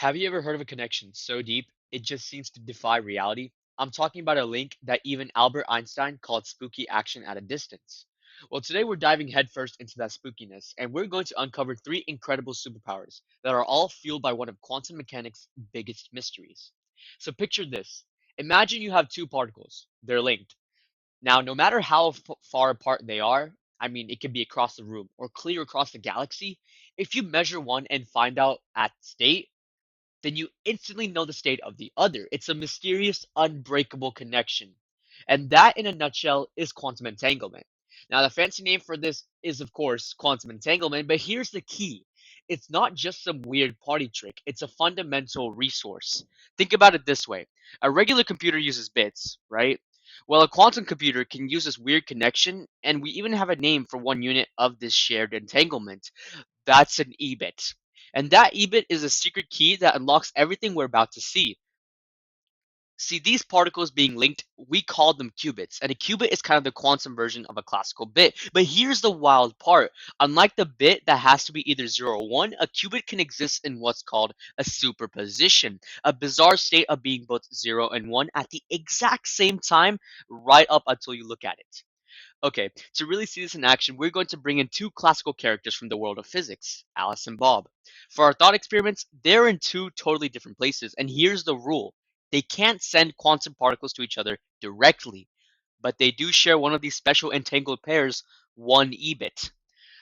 Have you ever heard of a connection so deep it just seems to defy reality? I'm talking about a link that even Albert Einstein called spooky action at a distance. Well, today we're diving headfirst into that spookiness, and we're going to uncover three incredible superpowers that are all fueled by one of quantum mechanics' biggest mysteries. So picture this. Imagine you have two particles. They're linked. Now, no matter how far apart they are, I mean, it could be across the room or clear across the galaxy, if you measure one and find out at state, then you instantly know the state of the other. It's a mysterious, unbreakable connection. And that, in a nutshell, is quantum entanglement. Now, the fancy name for this is, of course, quantum entanglement, but here's the key. It's not just some weird party trick, it's a fundamental resource. Think about it this way: a regular computer uses bits, right? Well, a quantum computer can use this weird connection, and we even have a name for one unit of this shared entanglement. That's an EBIT. And that EBIT is a secret key that unlocks everything we're about to see. See, these particles being linked, we call them qubits. And a qubit is kind of the quantum version of a classical bit. But here's the wild part. Unlike the bit that has to be either 0 or 1, a qubit can exist in what's called a superposition, a bizarre state of being both 0 and 1 at the exact same time, right up until you look at it. Okay, to really see this in action, we're going to bring in two classical characters from the world of physics, Alice and Bob. For our thought experiments, they're in two totally different places, and here's the rule. They can't send quantum particles to each other directly, but they do share one of these special entangled pairs, one EBIT.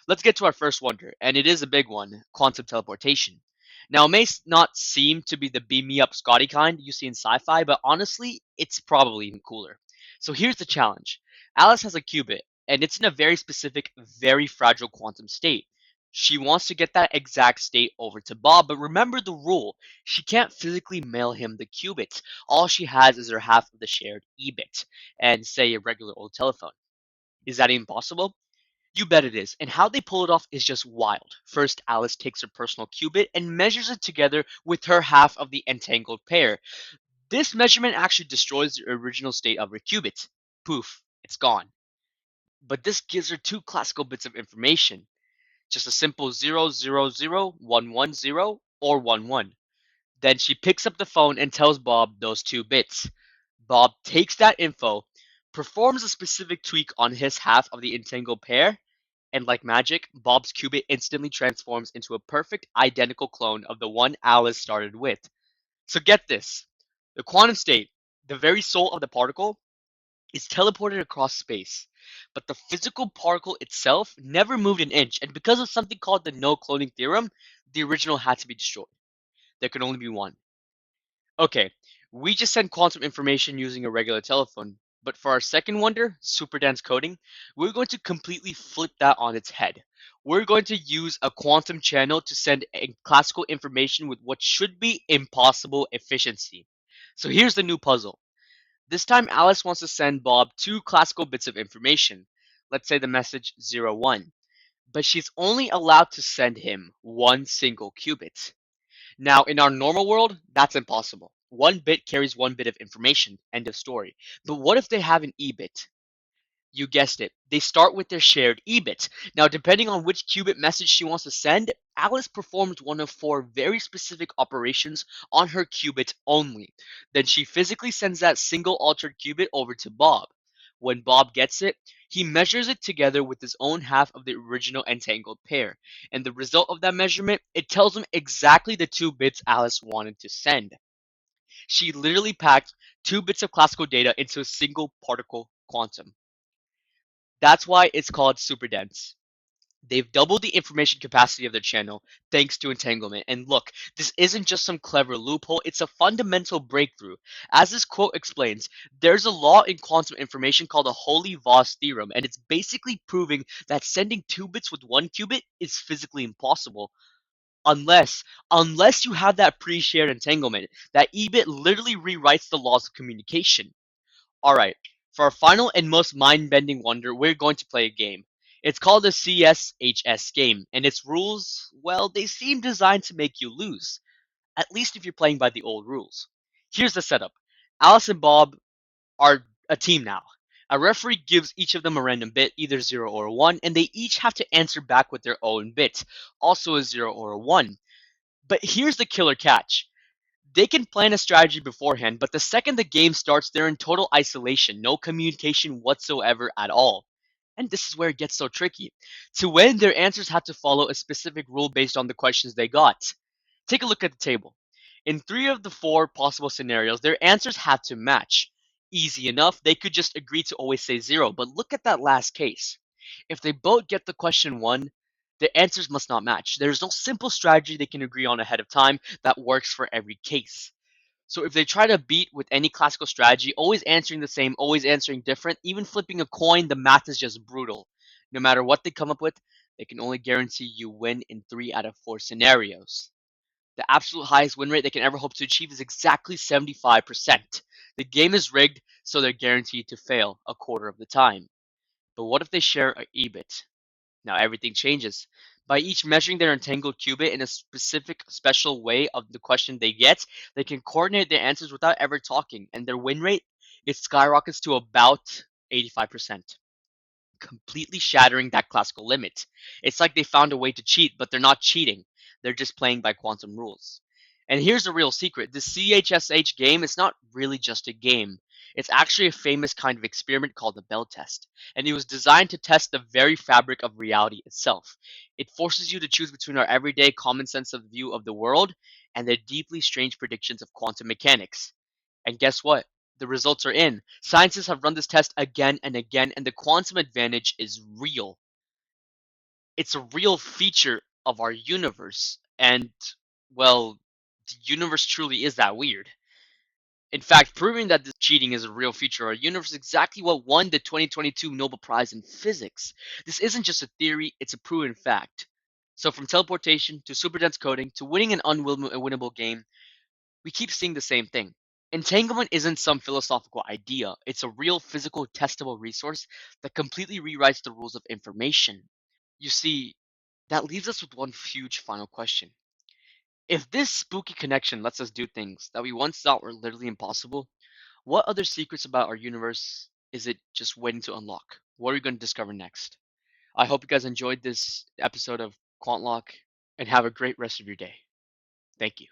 Let's get to our first wonder, and it is a big one, quantum teleportation. Now, it may not seem to be the beam me up Scotty kind you see in sci-fi, but honestly, it's probably even cooler. So here's the challenge. Alice has a qubit, and it's in a very specific, very fragile quantum state. She wants to get that exact state over to Bob, but remember the rule. She can't physically mail him the qubits. All she has is her half of the shared EBIT, and say a regular old telephone. Is that even possible? You bet it is, and how they pull it off is just wild. First, Alice takes her personal qubit and measures it together with her half of the entangled pair. This measurement actually destroys the original state of her qubit. Poof, it's gone. But this gives her two classical bits of information, just a simple 000 110 or 11. Then she picks up the phone and tells Bob those two bits. Bob takes that info, performs a specific tweak on his half of the entangled pair, and like magic, Bob's qubit instantly transforms into a perfect identical clone of the one Alice started with. So get this. The quantum state, the very soul of the particle, is teleported across space. But the physical particle itself never moved an inch, and because of something called the no cloning theorem, the original had to be destroyed. There could only be one. Okay, we just sent quantum information using a regular telephone, but for our second wonder, superdense coding, we're going to completely flip that on its head. We're going to use a quantum channel to send classical information with what should be impossible efficiency. So here's the new puzzle. This time Alice wants to send Bob two classical bits of information. Let's say the message 01. But she's only allowed to send him one single qubit. Now, in our normal world, that's impossible. One bit carries one bit of information. End of story. But what if they have an EBIT? You guessed it. They start with their shared EBIT. Now, depending on which qubit message she wants to send, Alice performs one of four very specific operations on her qubit only. Then she physically sends that single altered qubit over to Bob. When Bob gets it, he measures it together with his own half of the original entangled pair. And the result of that measurement, it tells him exactly the two bits Alice wanted to send. She literally packed two bits of classical data into a single particle quantum. That's why it's called Superdense. They've doubled the information capacity of their channel thanks to entanglement. And look, this isn't just some clever loophole, it's a fundamental breakthrough. As this quote explains, there's a law in quantum information called the Holy-Voss theorem, and it's basically proving that sending two bits with one qubit is physically impossible. Unless you have that pre-shared entanglement, that EBIT literally rewrites the laws of communication. Alright, for our final and most mind-bending wonder, we're going to play a game. It's called the CSHS game, and its rules, well, they seem designed to make you lose. At least if you're playing by the old rules. Here's the setup. Alice and Bob are a team now. A referee gives each of them a random bit, either 0 or 1, and they each have to answer back with their own bit, also a 0 or a 1. But here's the killer catch. They can plan a strategy beforehand, but the second the game starts, they're in total isolation, no communication whatsoever at all. And this is where it gets so tricky. To win, their answers have to follow a specific rule based on the questions they got. Take a look at the table. In three of the four possible scenarios, their answers have to match. Easy enough, they could just agree to always say zero, but look at that last case. If they both get the question one, their answers must not match. There's no simple strategy they can agree on ahead of time that works for every case. So if they try to beat with any classical strategy, always answering the same, always answering different, even flipping a coin, the math is just brutal. No matter what they come up with, they can only guarantee you win in 3 out of 4 scenarios. The absolute highest win rate they can ever hope to achieve is exactly 75%. The game is rigged, so they're guaranteed to fail a quarter of the time. But what if they share a EBIT? Now everything changes. By each measuring their entangled qubit in a specific, special way of the question they get, they can coordinate their answers without ever talking, and their win rate it skyrockets to about 85%, completely shattering that classical limit. It's like they found a way to cheat, but they're not cheating. They're just playing by quantum rules. And here's the real secret. The CHSH game is not really just a game. It's actually a famous kind of experiment called the Bell test. And it was designed to test the very fabric of reality itself. It forces you to choose between our everyday common sense of view of the world and the deeply strange predictions of quantum mechanics. And guess what? The results are in. Scientists have run this test again and again, and the quantum advantage is real. It's a real feature of our universe. And, well, the universe truly is that weird. In fact, proving that this cheating is a real feature of our universe is exactly what won the 2022 Nobel Prize in Physics. This isn't just a theory, it's a proven fact. So, from teleportation to superdense coding to winning an unwinnable game, we keep seeing the same thing. Entanglement isn't some philosophical idea, it's a real physical testable resource that completely rewrites the rules of information. You see, that leaves us with one huge final question. If this spooky connection lets us do things that we once thought were literally impossible, what other secrets about our universe is it just waiting to unlock? What are we going to discover next? I hope you guys enjoyed this episode of Quantlock and have a great rest of your day. Thank you.